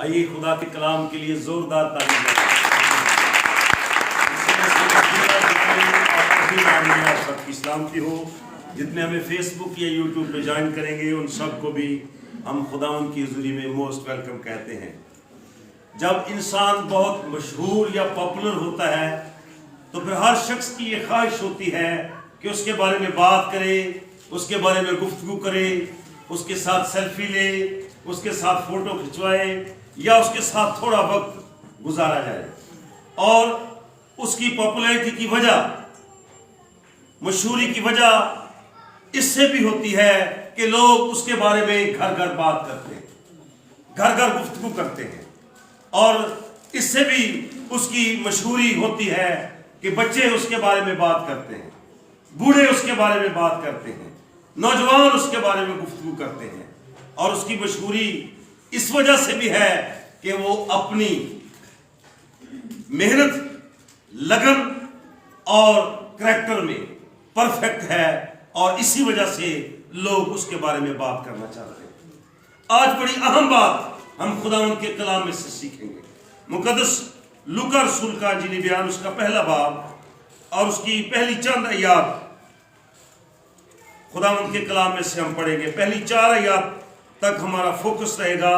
آئیے خدا کے کلام کے لیے زوردار تعریف سب کی اسلام کی ہو. جتنے ہمیں فیس بک یا یوٹیوب پہ جوائن کریں گے ان سب کو بھی ہم خداوند کی حضوری میں موسٹ ویلکم کہتے ہیں. جب انسان بہت مشہور یا پاپولر ہوتا ہے تو پھر ہر شخص کی یہ خواہش ہوتی ہے کہ اس کے بارے میں بات کرے، اس کے بارے میں گفتگو کرے، اس کے ساتھ سیلفی لے، اس کے ساتھ فوٹو کھنچوائے یا اس کے ساتھ تھوڑا وقت گزارا جائے. اور اس کی پاپولیرٹی کی وجہ، مشہوری کی وجہ اس سے بھی ہوتی ہے کہ لوگ اس کے بارے میں گھر گھر بات کرتے ہیں، گھر گھر گفتگو کرتے ہیں. اور اس سے بھی اس کی مشہوری ہوتی ہے کہ بچے اس کے بارے میں بات کرتے ہیں، بوڑھے اس کے بارے میں بات کرتے ہیں، نوجوان اس کے بارے میں گفتگو کرتے ہیں. اور اس کی مشہوری اس وجہ سے بھی ہے کہ وہ اپنی محنت، لگن اور کریکٹر میں پرفیکٹ ہے، اور اسی وجہ سے لوگ اس کے بارے میں بات کرنا چاہتے ہیں. آج بڑی اہم بات ہم خداوند کے کلام میں سے سیکھیں گے. مقدس لوکا رسول کا انجیلی بیان، اس کا پہلا باب اور اس کی پہلی چند آیات خداوند کے کلام میں سے ہم پڑھیں گے. پہلی 4 آیات تک ہمارا فوکس رہے گا.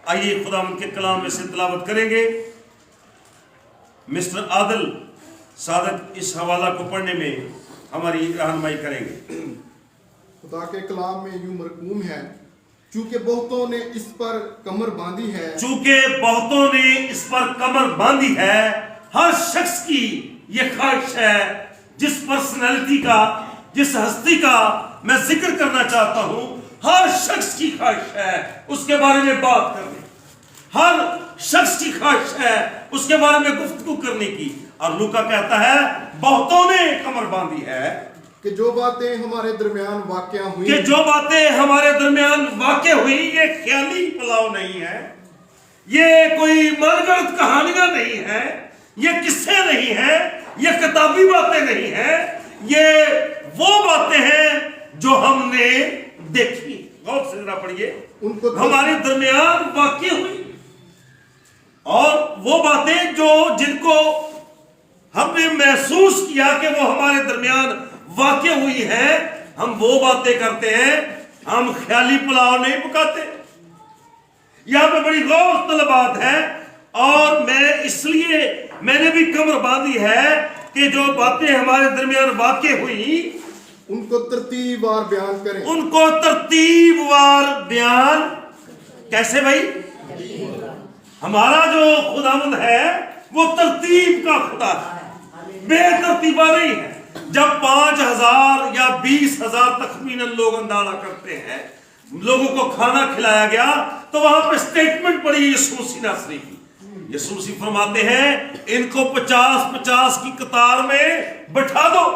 آئیے خداوند کے کلام میں سے تلاوت کریں گے. مسٹر عادل صادق اس حوالہ کو پڑھنے میں ہماری رہنمائی کریں گے. خدا کے کلام میں یوں مرقوم ہے، چونکہ بہتوں نے اس پر کمر باندھی ہے. چونکہ بہتوں نے اس پر کمر باندھی ہے. ہر شخص کی یہ خواہش ہے، جس پرسنالٹی کا، جس ہستی کا میں ذکر کرنا چاہتا ہوں، ہر شخص کی خواہش ہے اس کے بارے میں بات کرنے، ہر شخص کی خواہش ہے اس کے بارے میں گفتگو کرنے کی. اور لوکا کہتا ہے بہتوں نے کمر باندھی ہے کہ جو باتیں ہمارے درمیان واقع ہوئی، کہ جو باتیں ہمارے درمیان واقع ہوئی یہ خیالی پلاؤ نہیں ہے، یہ کوئی من گھڑت کہانیاں نہیں ہیں، یہ قصے نہیں ہیں، یہ کتابی باتیں نہیں ہیں، یہ وہ باتیں ہیں جو ہم نے دیکھی. غور سے ذرا پڑھیے. ان کو ہمارے درمیان واقع ہوئی، اور وہ باتیں جو جن کو ہم نے محسوس کیا کہ وہ ہمارے درمیان واقع ہوئی ہے، ہم وہ باتیں کرتے ہیں. ہم خیالی پلاؤ نہیں پکاتے. یہاں پہ بڑی غور طلب بات ہے، اور میں نے بھی کمر باندھی ہے کہ جو باتیں ہمارے درمیان واقع ہوئی ان کو ترتیب وار بیان کریں. ان کو ترتیب وار بیان کیسے بھائی؟ ہمارا جو خداوند ہے وہ ترتیب کا خدا ہے، بے ترتیبہ نہیں ہے. جب 5000 یا 20,000 تخمیناً لوگ اندازہ کرتے ہیں لوگوں کو کھانا کھلایا گیا، تو وہاں پہ سٹیٹمنٹ پڑی یسوع مسیح ناصری کی. یسوع مسیح فرماتے ہیں ان کو 50-50 کی قطار میں بٹھا دو.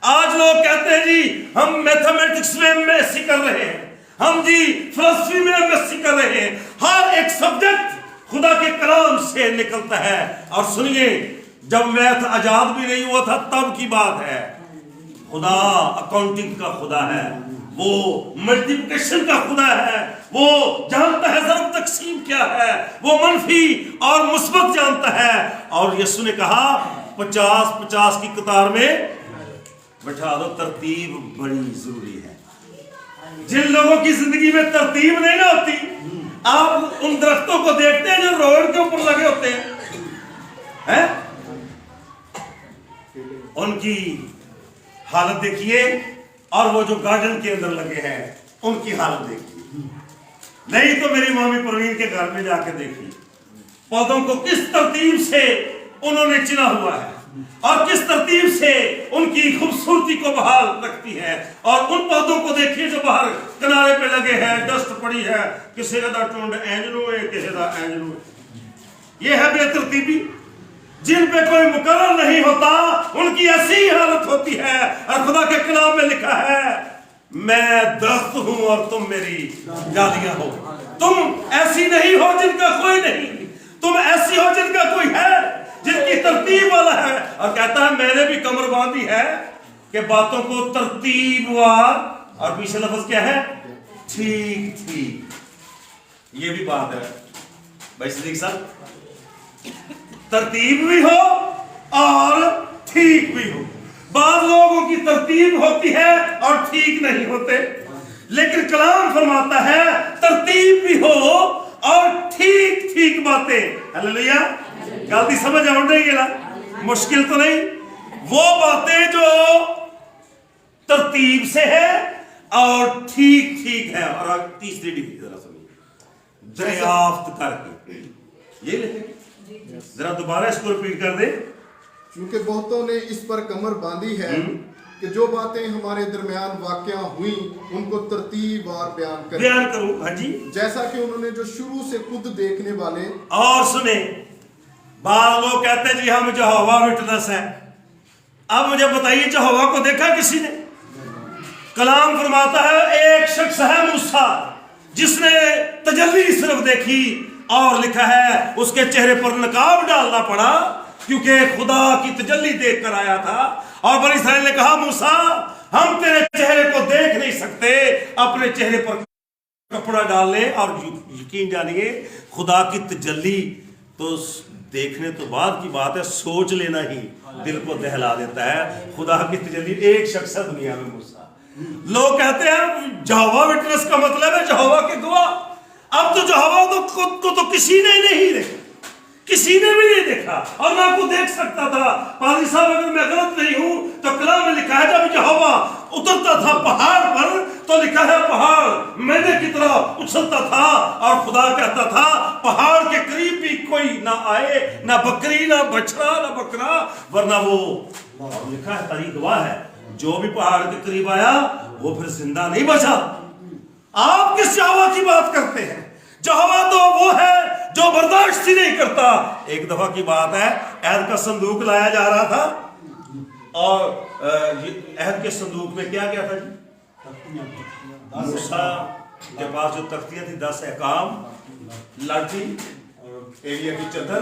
آج لوگ کہتے ہیں جی ہم میتھمیٹکس میں ایم ایس سی کر رہے ہیں، ہم جی فلسفی میں ایم ایس سی کر رہے ہیں. ہر ایک سبجیکٹ خدا کے کلام سے نکلتا ہے. اور سنیے، جب میتھ ایجاد بھی نہیں ہوا تھا تب کی بات ہے. خدا اکاؤنٹنگ کا خدا ہے، وہ ملٹیپلیکیشن کا خدا ہے، وہ جانتا ہے ضرب تقسیم کیا ہے، وہ منفی اور مثبت جانتا ہے. اور یسوع نے کہا 50-50 کی قطار میں بٹھا دو. ترتیب بڑی ضروری ہے. جن لوگوں کی زندگی میں ترتیب نہیں نہ ہوتی، آپ ان درختوں کو دیکھتے ہیں جو روڈ کے اوپر لگے ہوتے ہیں، ان کی حالت دیکھیے، اور وہ جو گارڈن کے اندر لگے ہیں ان کی حالت دیکھیے. نہیں تو میری مامی پروین کے گھر میں جا کے دیکھیے پودوں کو کس ترتیب سے انہوں نے چنا ہوا ہے، اور کس ترتیب سے ان کی خوبصورتی کو بحال رکھتی ہے. اور ان پودوں کو دیکھیے جو باہر کنارے پہ لگے ہیں، ڈسٹ پڑی ہے، کسی کا ٹونڈ اینجلو ہے، کسی کا اینجلو ہے. یہ ہے بے ترتیبی. جن پہ کوئی مقرر نہیں ہوتا ان کی ایسی حالت ہوتی ہے. اور خدا کے کلام میں لکھا ہے میں درخت ہوں اور تم میری ڈالیاں ہو. تم ایسی نہیں ہو جن کا کوئی نہیں، تم ایسی ہو جن کا کوئی ہے، جن کی ترتیب والا ہے. اور کہتا ہے میں نے بھی کمر باندھی ہے کہ باتوں کو ترتیب وار، اور پیچھے لفظ کیا ہے؟ ٹھیک ٹھیک. یہ بھی بات ہے بھائی صدیق صاحب ترتیب بھی ہو اور ٹھیک بھی ہو. بعض لوگوں کی ترتیب ہوتی ہے اور ٹھیک نہیں ہوتے, لیکن کلام فرماتا ہے ترتیب بھی ہو اور ٹھیک ٹھیک باتیں. ہلیلویا. غلطی سمجھ آؤں رہی ہے, مشکل تو نہیں. وہ باتیں جو ترتیب سے ہے اور ٹھیک ٹھیک ہے. اور تیسری ڈگری ذرا سمجھیں, دریافت کر کے. یہ لکھیں ذرا دوبارہ اس کو ریپیٹ کر دیں. چونکہ بہتوں نے اس پر کمر باندھی ہے کہ جو باتیں ہمارے درمیان واقع ہوئیں ان کو ترتیب وار بیان کروں. ہاں جی, جیسا کہ انہوں نے جو شروع سے خود دیکھنے والے. اور سنیں, بعض لوگ کہتے ہیں جی ہم یہوہ وٹنس ہیں. اب مجھے بتائیے یہوہ کو دیکھا کسی نے؟ کلام فرماتا ہے ایک شخص ہے موسیٰ جس نے تجلی صرف دیکھی, اور لکھا ہے اس کے چہرے پر نقاب ڈالنا پڑا کیونکہ خدا کی تجلی دیکھ کر آیا تھا. اور بنی اسرائیل نے کہا موسیٰ ہم تیرے چہرے کو دیکھ نہیں سکتے, اپنے چہرے پر کپڑا ڈال لے. اور یقین جانیے خدا کی تجلی تو دیکھنے تو بعد کی بات ہے, سوچ لینا ہی دل کو دہلا دیتا ہے. خدا کی تجلی ایک شخص ہے دنیا میں موسیٰ. لوگ کہتے ہیں یہوہ وٹنس کا مطلب ہے یہوہ کے گواہ. اب تو یہوہ کو تو کسی نے نہیں دیکھا, کسی نے بھی نہیں دیکھا اور نہ کو دیکھ سکتا تھا. پادری صاحب اگر میں غلط نہیں ہوں تو کلام میں لکھا ہے جب یہوہ اترتا تھا پہاڑ پر تو لکھا ہے پہاڑ میدے کی طرح اچھلتا تھا, اور خدا کہتا تھا پہاڑ کے قریب بھی کوئی نہ آئے, نہ بکری نہ بچڑا نہ بکرا, ورنہ وہ لکھا ہے تاریخ گواہ ہے جو بھی پہاڑ کے قریب آیا وہ پھر زندہ نہیں بچا. آپ کس یہوہ کی بات کرتے ہیں؟ یہوہ تو وہ ہے جو برداشت ہی نہیں کرتا. ایک دفعہ کی بات ہے, عہد کا صندوق لایا جا رہا تھا, اور عہد کے صندوق میں کیا کیا تھا جی؟ موسیٰ کے پاس جو تختیاں تھی 10 احکام, لاٹھی, ایلیا کی چادر,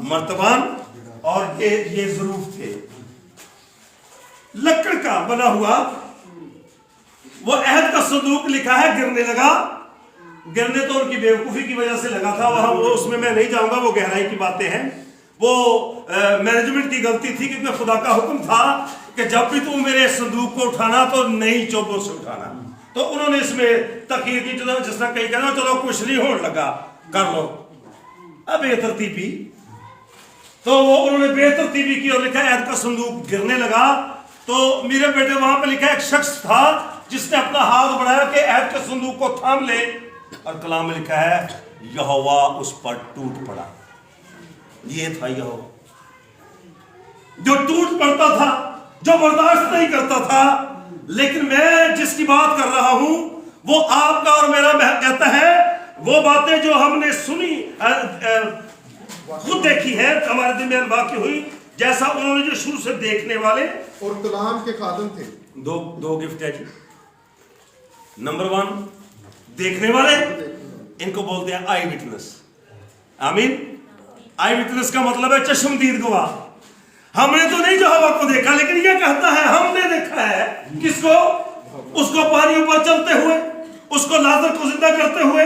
مرتبان, اور یہ ظروف تھے لکڑ کا بنا ہوا. وہ عہد کا صندوق لکھا ہے گرنے لگا. گرنے تو ان کی بیوقوفی کی وجہ سے لگا تھا, وہاں وہ اس میں نہیں جاؤں گا, وہ گہرائی کی باتیں ہیں. وہ مینجمنٹ کی غلطی تھی کیونکہ خدا کا حکم تھا کہ جب بھی تم میرے صندوق کو اٹھانا تو نئی چوبوں سے اٹھانا. تو انہوں نے اس میں تخیر کی, جس طرح کہیں کہنا چلو کچھ نہیں ہونے لگا کر لو. اب بے ترتیبی, تو وہ انہوں نے بے ترتیبی کی اور لکھا عہد کا صندوق گرنے لگا. تو میرے بیٹے وہاں پہ لکھا ایک شخص تھا جس نے اپنا ہاتھ بڑھایا کہ عہد کے صندوق کو تھام لے, اور کلام میں لکھا ہے یہوہ اس پر ٹوٹ پڑا. یہ تھا یہوہ جو ٹوٹ پڑتا تھا, جو برداشت نہیں کرتا تھا. لیکن میں جس کی بات کر رہا ہوں وہ آپ کا اور میرا کہتا ہے وہ باتیں جو ہم نے سنی خود دیکھی ہے, ہمارے درمیان واقع ہوئی, جیسا انہوں نے جو شروع سے دیکھنے والے اور کلام کے خادم تھے. دو گفٹ ہے جی. نمبر 1 دیکھنے والے, ان کو بولتے ہیں آئی وٹنس. آمین. آئی وٹنس کا مطلب ہے چشمدید گواہ. ہم نے تو نہیں یہوہ کو دیکھا, لیکن یہ کہتا ہے ہم نے دیکھا ہے. کس کو؟ اس کو پانیوں پر چلتے ہوئے, اس کو لازر کو زندہ کرتے ہوئے.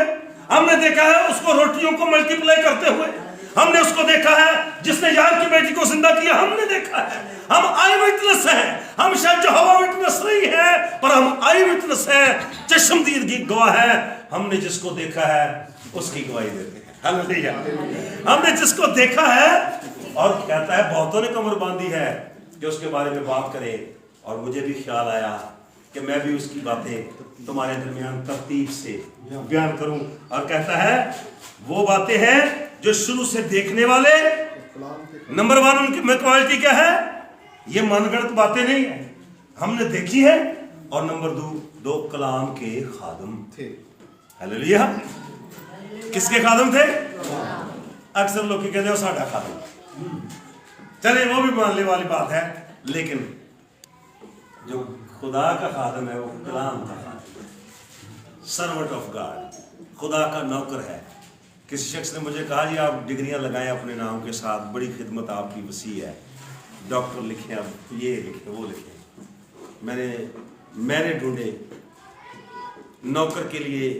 ہم نے دیکھا ہے اس کو روٹیوں کو ملٹی پلائی کرتے ہوئے. ہم نے اس کو دیکھا ہے جس نے یار کی بیٹی کو زندہ کیا. ہم نے دیکھا ہے. ہم آئی وٹنس ہیں. ہم شاید یہوہ وٹنس نہیں ہیں, پر ہم آئی وٹنس ہیں, چشمدید کی گواہ ہے. ہم نے جس کو دیکھا ہے اس کی گواہی دیتے ہیں. ہلیلویا. ہم نے جس کو دیکھا ہے, اور کہتا ہے بہتوں نے کمر باندھی ہے کہ اس کے بارے میں بات کرے. اور مجھے بھی خیال آیا کہ میں بھی اس کی باتیں تمہارے درمیان ترتیب سے بیان کروں. اور کہتا ہے وہ باتیں ہیں جو شروع سے دیکھنے والے. نمبر 1 ان کی کوالٹی کیا ہے؟ یہ من گڑت باتیں نہیں ہیں, ہم نے دیکھی ہے. اور نمبر 2 کلام کے خادم تھے. ہلیلویا. کس کے خادم تھے؟ اکثر لوگ کہتے ہیں وہ ساڈا خادم. چلے وہ بھی ماننے والی بات ہے, لیکن جو خدا کا خادم ہے وہ کلام کا خادم ہے. سرونٹ آف گاڈ, خدا کا نوکر ہے. کسی شخص نے مجھے کہا جی آپ ڈگریاں لگائیں اپنے نام کے ساتھ, بڑی خدمت آپ کی وسیع ہے, ڈاکٹر لکھیں, اب یہ لکھیں وہ لکھیں. میں نے ڈھونڈے نوکر کے لیے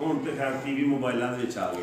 ਹੁਣ ਤੇ ਖੈਰ ਟੀਵੀ ਮੋਬਾਈਲਾਂ ਦੇ ਵਿੱਚ ਆ ਗਏ,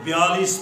42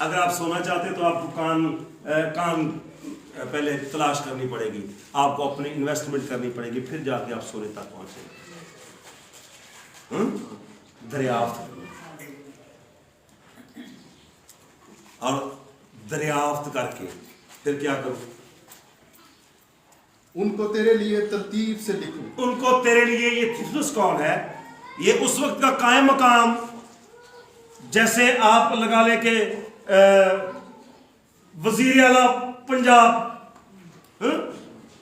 اگر آپ سونا چاہتے ہیں تو آپ کو کان پہلے تلاش کرنی پڑے گی، آپ کو اپنی انویسٹمنٹ کرنی پڑے گی، پھر جا کے آپ سونے تک پہنچیں گے۔ دریافت، اور دریافت کر کے پھر کیا کروں؟ ان کو تیرے لیے ترتیب سے لکھوں۔ ان کو تیرے لیے، یہ تھیفلس کون ہے؟ یہ اس وقت کا قائم مقام، جیسے آپ لگا لے کہ وزیر اعلیٰ پنجاب،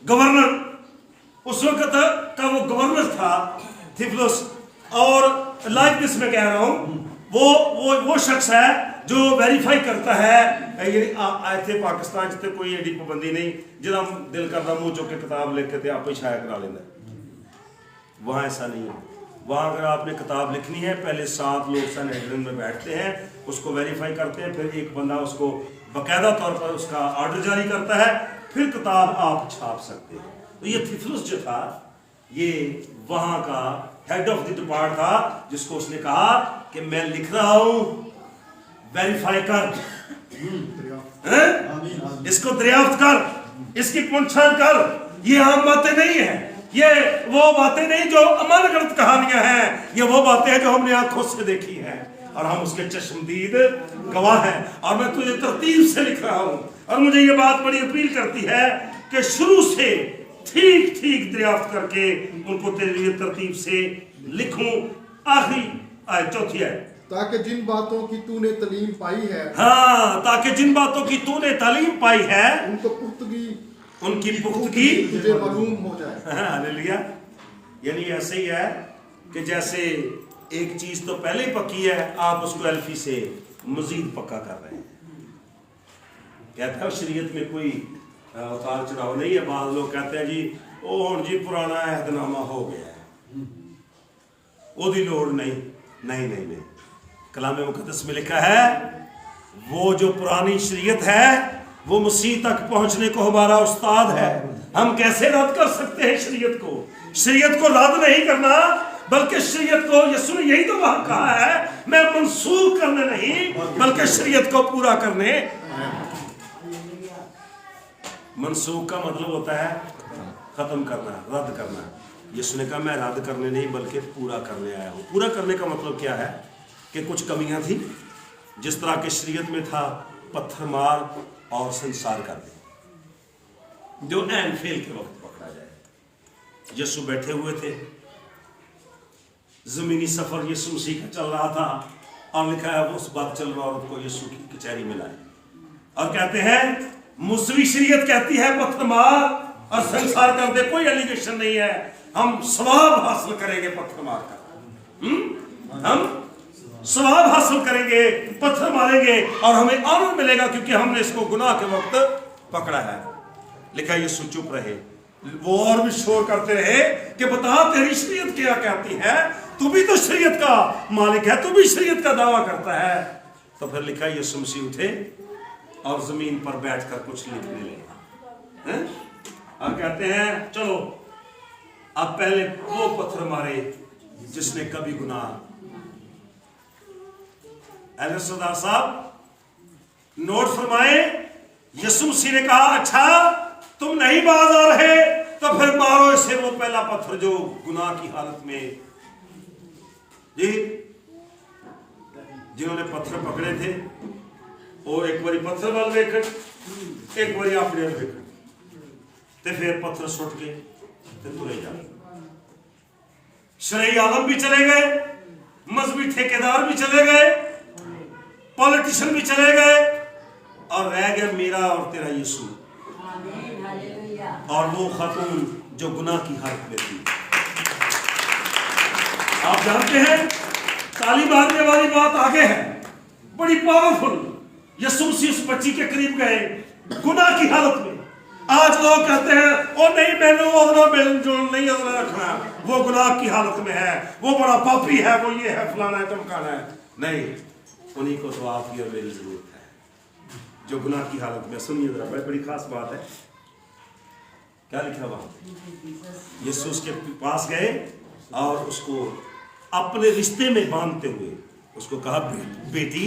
گورنر، اس وقت کا وہ گورنر تھا تھیفلس، اور لائک دس میں کہہ رہا ہوں، وہ شخص ہے جو ویریفائی کرتا ہے۔ یعنی آئے تھے پاکستان جتے کوئی ایڈی پابندی نہیں، جنہا دل کرتا منہ چوک کے کتاب لکھ کے تھے آپ ہی شائع کرا لینا، وہاں ایسا نہیں ہے۔ وہاں اگر آپ نے کتاب لکھنی ہے، پہلے 7 لوگ سینیڈرن میں بیٹھتے ہیں، اس کو ویریفائی کرتے ہیں، پھر ایک بندہ اس کو باقاعدہ طور پر اس کا آرڈر جاری کرتا ہے، پھر کتاب آپ چھاپ سکتے ہیں۔ تو یہ تھیفلس جو تھا، یہ وہاں کا ہیڈ آف دی ڈپارٹ تھا، جس کو اس نے کہا کہ میں لکھ رہا ہوں، ویریفائی کر، اس کو دریافت کر، اس کی پنچھان کر۔ یہ عام باتیں نہیں ہیں، یہ وہ باتیں نہیں جو امانگرت کہانیاں ہیں، یہ وہ باتیں ہیں جو ہم نے آنکھوں سے دیکھی ہیں اور ہم اس کے چشمدید گواہ ہیں۔ اور میں تجھے ترتیب سے لکھ رہا ہوں، اور مجھے یہ بات بڑی اپیل کرتی ہے کہ شروع سے ٹھیک ٹھیک دریافت کر کے ان کو تیرے لیے ترتیب سے لکھوں۔ آخری آیت، چوتھی آیت، تاکہ جن باتوں کی تو نے تعلیم پائی ہے، ہاں، تاکہ جن باتوں کی تو نے تعلیم پائی ہے، ان کو پختگی، ان کی پختگی تجھے معلوم ہو جائے۔ ہاللیلویا۔ یعنی ایسے ہی ہے کہ جیسے ایک چیز تو پہلے ہی پکی ہے، آپ اس کو ایلفی سے مزید پکا کر رہے ہیں۔ کہتا ہے شریعت میں کوئی اتار چڑھاؤ نہیں ہے۔ بعض لوگ کہتے ہیں جی جی پرانا عہد نامہ ہو گیا ہے، وہ دی لوڑ نہیں۔ کلام مقدس میں لکھا ہے وہ جو پرانی شریعت ہے وہ مسیح تک پہنچنے کو ہمارا استاد ہے۔ ہم کیسے رد کر سکتے ہیں شریعت کو؟ شریعت کو رد نہیں کرنا، بلکہ شریعت کو، یسوع نے یہی تو وہاں کہا ہے، میں منسوخ کرنے نہیں بلکہ شریعت کو پورا کرنے۔ منسوخ کا مطلب ہوتا ہے ختم کرنا، رد کرنا۔ یسوع نے کہا میں رد کرنے نہیں بلکہ پورا کرنے آیا ہوں۔ پورا کرنے کا مطلب کیا ہے؟ کہ کچھ کمیاں تھیں، جس طرح کہ شریعت میں تھا پتھر مار اور سنسار کر دے، جو عین فعل کے وقت پکڑا جائے۔ یسوع بیٹھے ہوئے تھے، زمینی سفر یسوع مسیح کا چل رہا تھا، اور لکھا ہے وہ اس بات چل رہا عورت کو یسوع کی کچہری میں لائے، اور کہتے ہیں موسوی شریعت کہتی ہے پتھر مار اور سنسار کر دے، کوئی ایلیگیشن نہیں ہے، ہم ثواب حاصل کریں گے پتھر مار کر، ہم ثواب حاصل کریں گے، پتھر ماریں گے، اور ہمیں آنر ملے گا کیونکہ ہم نے اس کو گناہ کے وقت پکڑا ہے۔ لکھا یسوع چپ رہے، وہ اور بھی شور کرتے رہے کہ بتا تیری شریعت کیا کہتی ہے، تو بھی تو شریعت کا مالک ہے، تو بھی شریعت کا دعویٰ کرتا ہے۔ تو پھر لکھا یسوع مسیح اٹھے اور زمین پر بیٹھ کر کچھ لکھنے لگے، اور کہتے ہیں چلو اب پہلے وہ پتھر مارے جس نے کبھی گناہ۔ ایلر سردار صاحب نوٹ فرمائے، یسوع مسیح نے کہا اچھا تم نہیں باز آ رہے تو پھر مارو اسے وہ پہلا پتھر جو گناہ کی حالت میں، جی جنہوں نے پتھر پکڑے تھے اور ایک باری پتھر وال ویکھن، ایک باری اپنے ویکھن، تے پھر پتھر سٹ کے تے ترے جانے۔ شرعی عالم بھی چلے گئے، مذہبی ٹھیکیدار بھی چلے گئے، پولیٹیشن بھی چلے گئے، اور رہ گیا میرا اور تیرا یسوع، اور وہ خاتون جو گناہ کی حالت میں تھی۔ آپ جانتے ہیں تالی مارنے والی بات آگے ہے، بڑی پاورفل۔ یسوع مسیح اس بچی کے قریب گئے گناہ کی حالت میں۔ آج لوگ کہتے ہیں او نہیں میں نے ادنا مل جول نہیں ادنا رکھنا، وہ گناہ کی حالت میں ہے، وہ بڑا پاپی ہے، وہ یہ ہے فلانا ہے ٹمکانا ہے۔ نہیں، انہی کو تو آپ کی اور میری ضرورت ہے جو گناہ کی حالت میں۔ سنیے ذرا، بڑی خاص بات ہے، کیا لکھا وہاں؟ یسوع اس کے پاس گئے اور اس کو اپنے رشتے میں باندھتے ہوئے اس کو کہا بیٹی